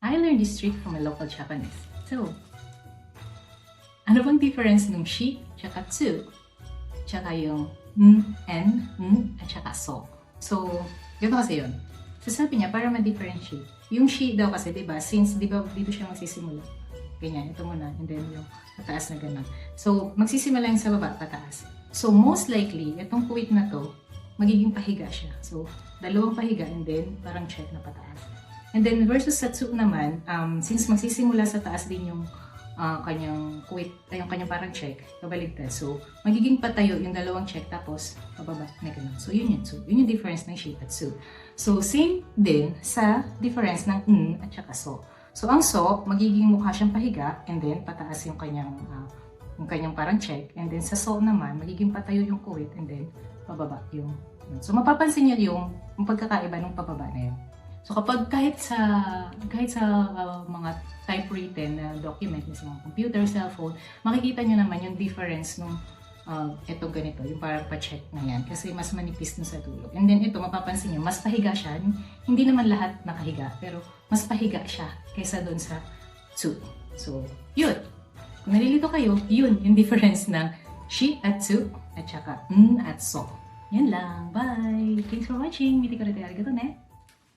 I learned this trick from a local Japanese. So, ano bang difference ng shi, tsaka tsu, tsaka yung at tsaka so. So, dito kasi yun. So, sabi niya, para ma-differentiate. Yung shi daw kasi, diba, since, diba, dito siya magsisimula. Ganyan, ito muna, and then yung pataas na gano'n. So, magsisimula yung sa baba, pataas. So, most likely, itong kuwit na to, magiging pahiga siya. So, dalawang pahiga, and then, parang check na pataas. And then, versus sa tsu naman, since magsisimula sa taas din yung kanyang kuwit, yung kanyang parang check, kabaligtad. So, magiging patayo yung dalawang check, tapos, pababa, na gano'n. So, yun yun. So, yun yung difference ng shi at tsu. So, same din sa difference ng at saka so. So, ang so, magiging mukha siyang pahiga, and then, pataas yung kanyang parang check. And then, sa so naman, magiging patayo yung kuwit, and then, pababa yung. So, mapapansin niyo yung pagkakaiba ng pababa na yun. So, kapag kahit sa mga typewritten na document, sa mga computer, cellphone, makikita niyo naman yung difference nung ito ganito, yung parang pa-check na yan. Kasi mas manipis na sa dulo. And then ito, mapapansin niyo, mas pahiga siya. Hindi naman lahat nakahiga, pero mas pahiga siya kaysa doon sa tsu. So, yun. Kung nalilito kayo, yun yung difference ng shi at tsu at saka at so. Yan lang. Bye! Thanks for watching. Miti ko rin arigato ne.